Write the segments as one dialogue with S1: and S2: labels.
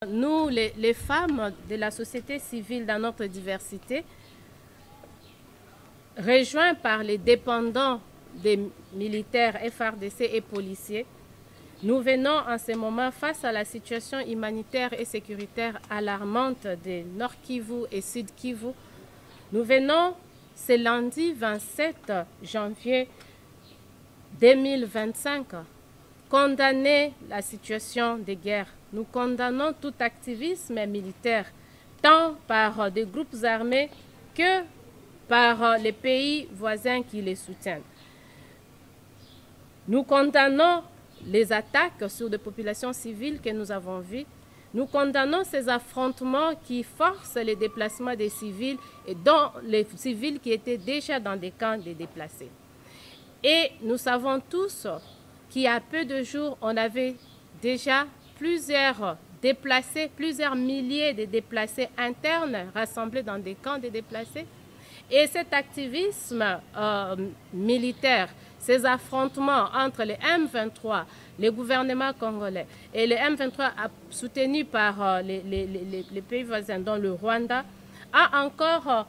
S1: Nous, les femmes de la société civile dans notre diversité, rejoints par les dépendants des militaires FARDC et policiers, nous venons en ce moment face à la situation humanitaire et sécuritaire alarmante de Nord Kivu et Sud Kivu. Nous venons ce lundi 27 janvier 2025 condamner la situation de guerre. Nous condamnons tout activisme militaire, tant par des groupes armés que par les pays voisins qui les soutiennent. Nous condamnons les attaques sur des populations civiles que nous avons vues. Nous condamnons ces affrontements qui forcent les déplacements des civils et dont les civils qui étaient déjà dans des camps de déplacés. Et nous savons tous qu'il y a peu de jours, on avait déjà plusieurs déplacés, plusieurs milliers de déplacés internes rassemblés dans des camps de déplacés. Et cet activisme militaire, ces affrontements entre les M23, le gouvernement congolais et les M23 soutenus par les pays voisins, dont le Rwanda, a encore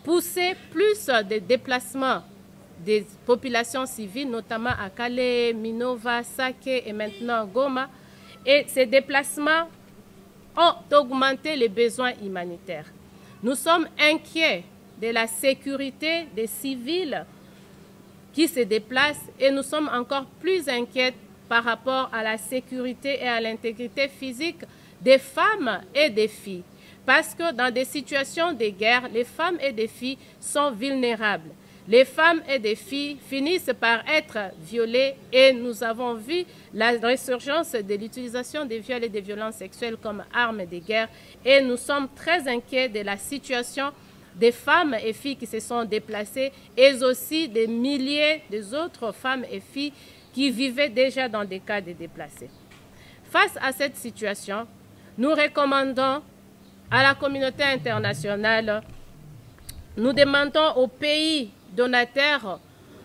S1: poussé plus de déplacements des populations civiles, notamment à Calais, Minova, Sake et maintenant Goma. Et ces déplacements ont augmenté les besoins humanitaires. Nous sommes inquiets de la sécurité des civils qui se déplacent et nous sommes encore plus inquiets par rapport à la sécurité et à l'intégrité physique des femmes et des filles. Parce que dans des situations de guerre, les femmes et des filles sont vulnérables. Les femmes et des filles finissent par être violées et nous avons vu la résurgence de l'utilisation des viols et des violences sexuelles comme armes de guerre et nous sommes très inquiets de la situation des femmes et filles qui se sont déplacées et aussi des milliers d'autres femmes et filles qui vivaient déjà dans des cas de déplacés. Face à cette situation, nous recommandons à la communauté internationale, nous demandons aux pays donateurs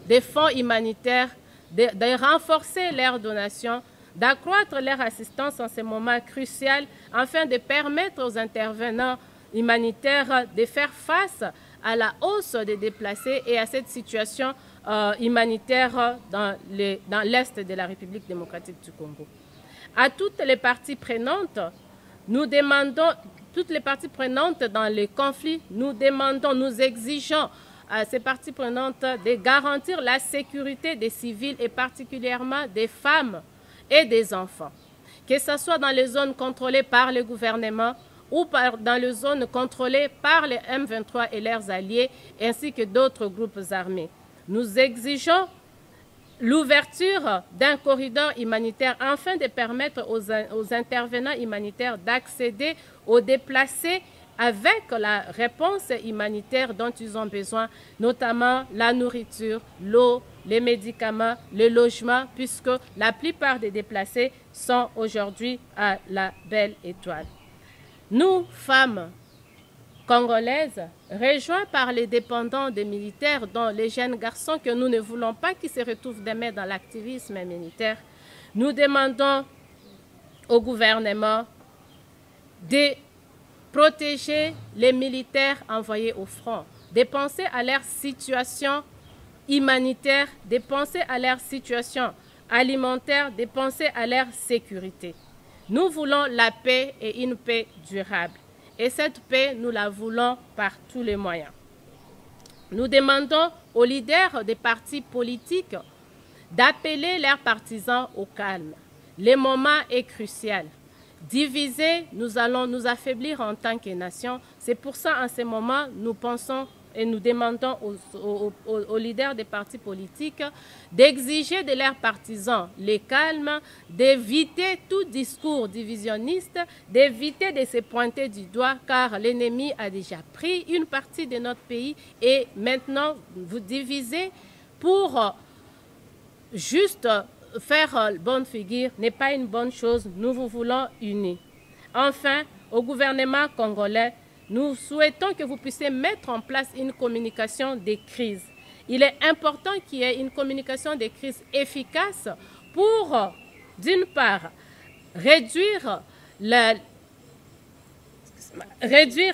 S1: des fonds humanitaires de renforcer leurs donations, d'accroître leur assistance en ce moment crucial afin de permettre aux intervenants humanitaires de faire face à la hausse des déplacés et à cette situation humanitaire dans l'Est de la République démocratique du Congo. À toutes les parties prenantes, nous demandons, toutes les parties prenantes dans les conflits, nous demandons, nous exigeons à ces parties prenantes de garantir la sécurité des civils et particulièrement des femmes et des enfants. Que ce soit dans les zones contrôlées par le gouvernement ou dans les zones contrôlées par les M23 et leurs alliés ainsi que d'autres groupes armés. Nous exigeons l'ouverture d'un corridor humanitaire afin de permettre aux intervenants humanitaires d'accéder aux déplacés avec la réponse humanitaire dont ils ont besoin, notamment la nourriture, l'eau, les médicaments, le logement, puisque la plupart des déplacés sont aujourd'hui à la Belle Étoile. Nous, femmes congolaises, rejoints par les dépendants des militaires, dont les jeunes garçons que nous ne voulons pas qu'ils se retrouvent demain dans l'activisme militaire, nous demandons au gouvernement de protéger les militaires envoyés au front, de penser à leur situation humanitaire, de penser à leur situation alimentaire, de penser à leur sécurité. Nous voulons la paix et une paix durable. Et cette paix, nous la voulons par tous les moyens. Nous demandons aux leaders des partis politiques d'appeler leurs partisans au calme. Le moment est crucial. Divisés, nous allons nous affaiblir en tant que nation. C'est pour ça, en ce moment, nous pensons et nous demandons aux leaders des partis politiques d'exiger de leurs partisans le calme, d'éviter tout discours divisionniste, d'éviter de se pointer du doigt, car l'ennemi a déjà pris une partie de notre pays et maintenant vous divisez pour juste faire bonne figure n'est pas une bonne chose, nous vous voulons unis. Enfin, au gouvernement congolais, nous souhaitons que vous puissiez mettre en place une communication des crises il est important qu'il y ait une communication des crises efficace pour, d'une part, réduire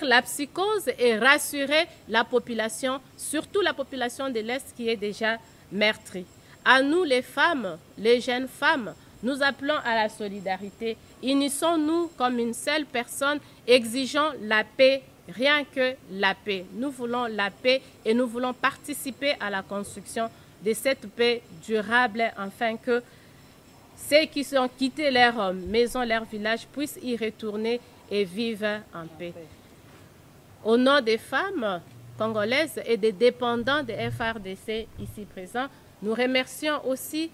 S1: la psychose et rassurer la population, surtout la population de l'Est qui est déjà meurtrie. À nous les femmes, les jeunes femmes, nous appelons à la solidarité. Unissons-nous comme une seule personne, exigeons la paix, rien que la paix. Nous voulons la paix et nous voulons participer à la construction de cette paix durable afin que ceux qui ont quitté leur maison, leur village, puissent y retourner et vivre en paix. Au nom des femmes congolaises et des dépendants de FARDC ici présents, nous remercions aussi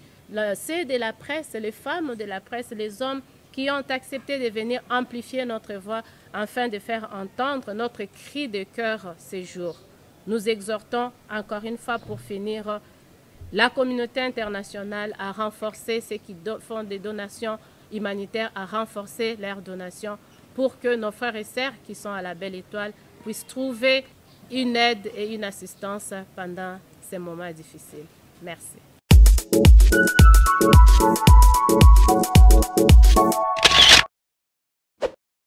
S1: ceux de la presse, les femmes de la presse, les hommes qui ont accepté de venir amplifier notre voix afin de faire entendre notre cri de cœur ces jours. Nous exhortons encore une fois pour finir la communauté internationale à renforcer ceux qui font des donations humanitaires, à renforcer leurs donations pour que nos frères et sœurs qui sont à la Belle Étoile puissent trouver une aide et une assistance pendant ces moments difficiles. Merci.